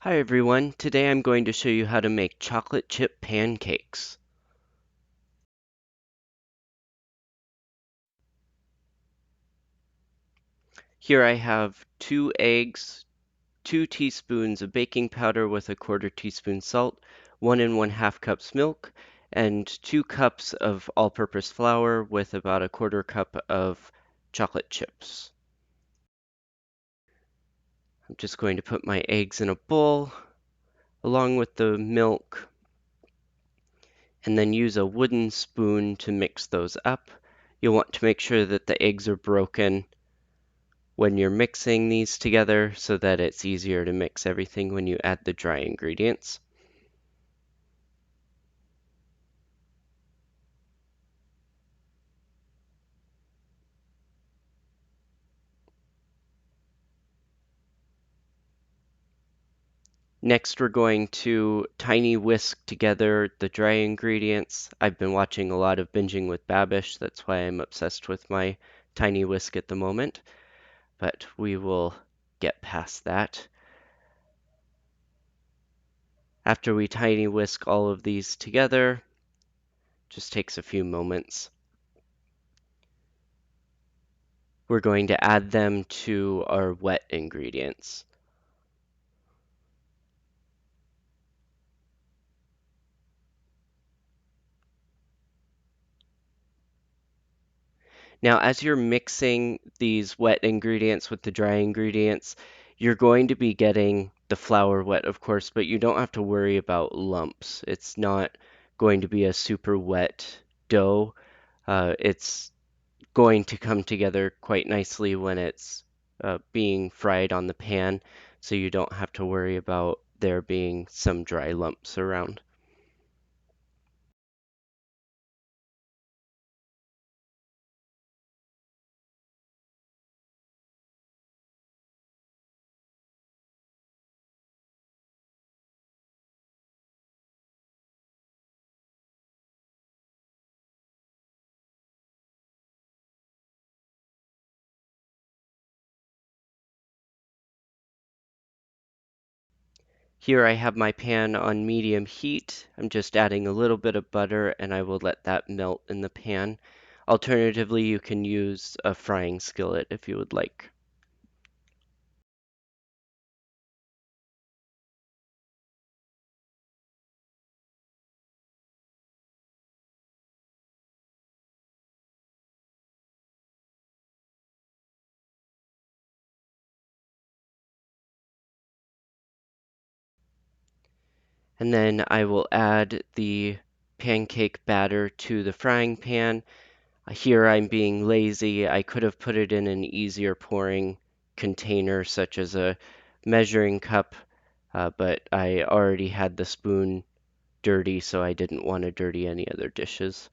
Hi everyone, today I'm going to show you how to make chocolate chip pancakes. Here I have 2 eggs, 2 teaspoons of baking powder with a quarter teaspoon salt, 1 and 1/2 cups milk, and 2 cups of all-purpose flour with about a quarter cup of chocolate chips. I'm just going to put my eggs in a bowl along with the milk and then use a wooden spoon to mix those up. You'll want to make sure that the eggs are broken when you're mixing these together so that it's easier to mix everything when you add the dry ingredients. Next, we're going to tiny whisk together the dry ingredients. I've been watching a lot of Binging with Babish, that's why I'm obsessed with my tiny whisk at the moment, but we will get past that. After we tiny whisk all of these together, just takes a few moments. We're going to add them to our wet ingredients. Now, as you're mixing these wet ingredients with the dry ingredients, you're going to be getting the flour wet, of course, but you don't have to worry about lumps. It's not going to be a super wet dough. It's going to come together quite nicely when it's being fried on the pan, so you don't have to worry about there being some dry lumps around. Here I have my pan on medium heat. I'm just adding a little bit of butter and I will let that melt in the pan. Alternatively, you can use a frying skillet if you would like. And then I will add the pancake batter to the frying pan. Here I'm being lazy. I could have put it in an easier pouring container, such as a measuring cup, but I already had the spoon dirty, so I didn't want to dirty any other dishes.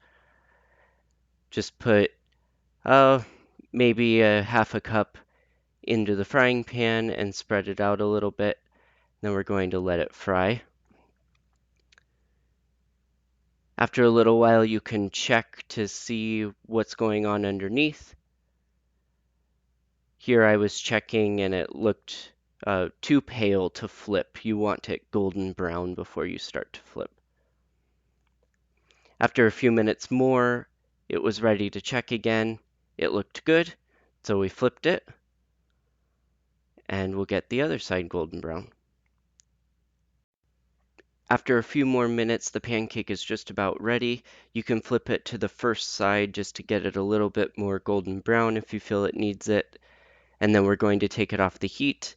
Just put uh, maybe a half a cup into the frying pan and spread it out a little bit. Then we're going to let it fry. After a little while, you can check to see what's going on underneath. Here I was checking and it looked too pale to flip. You want it golden brown before you start to flip. After a few minutes more, it was ready to check again. It looked good, so we flipped it, and we'll get the other side golden brown. After a few more minutes, the pancake is just about ready. You can flip it to the first side just to get it a little bit more golden brown if you feel it needs it. And then we're going to take it off the heat.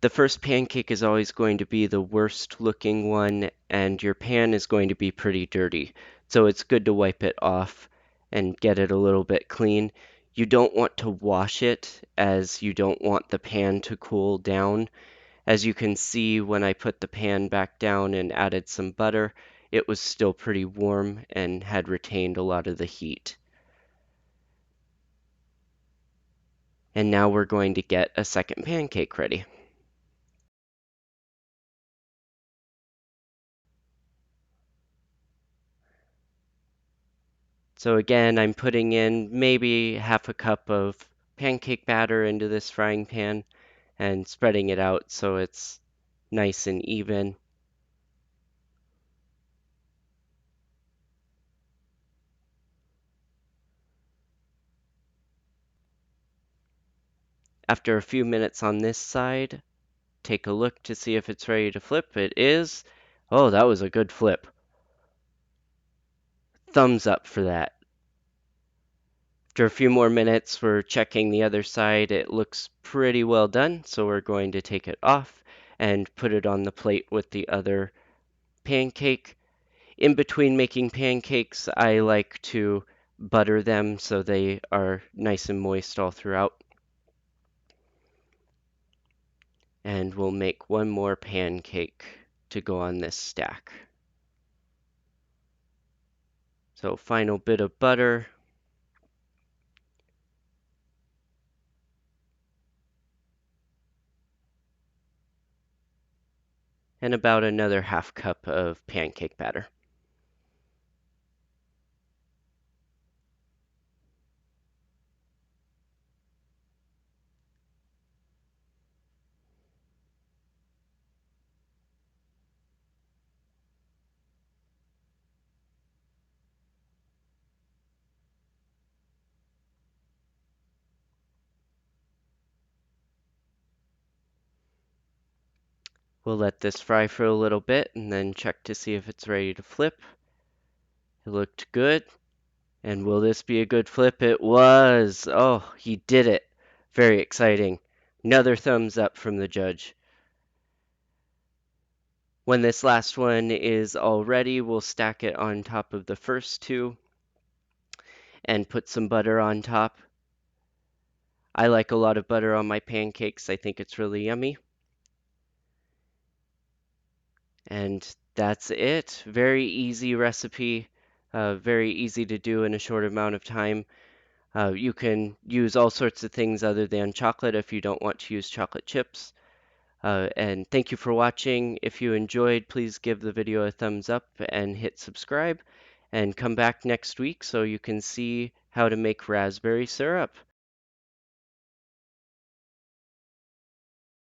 The first pancake is always going to be the worst looking one, and your pan is going to be pretty dirty. So it's good to wipe it off and get it a little bit clean. You don't want to wash it as you don't want the pan to cool down. As you can see, when I put the pan back down and added some butter, it was still pretty warm and had retained a lot of the heat. And now we're going to get a second pancake ready. So again, I'm putting in maybe half a cup of pancake batter into this frying pan and spreading it out so it's nice and even. After a few minutes on this side, take a look to see if it's ready to flip. It is. Oh, that was a good flip. Thumbs up for that. After a few more minutes, we're checking the other side. It looks pretty well done, so we're going to take it off and put it on the plate with the other pancake. In between making pancakes, I like to butter them so they are nice and moist all throughout. And we'll make one more pancake to go on this stack. So final bit of butter, and about another half cup of pancake batter. We'll let this fry for a little bit and then check to see if it's ready to flip. It looked good. And will this be a good flip? It was. Oh, he did it. Very exciting. Another thumbs up from the judge. When this last one is all ready, we'll stack it on top of the first two and put some butter on top. I like a lot of butter on my pancakes. I think it's really yummy. And that's it. Very easy recipe. Very easy to do in a short amount of time. You can use all sorts of things other than chocolate if you don't want to use chocolate chips. And thank you for watching. If you enjoyed, please give the video a thumbs up and hit subscribe. And come back next week so you can see how to make raspberry syrup.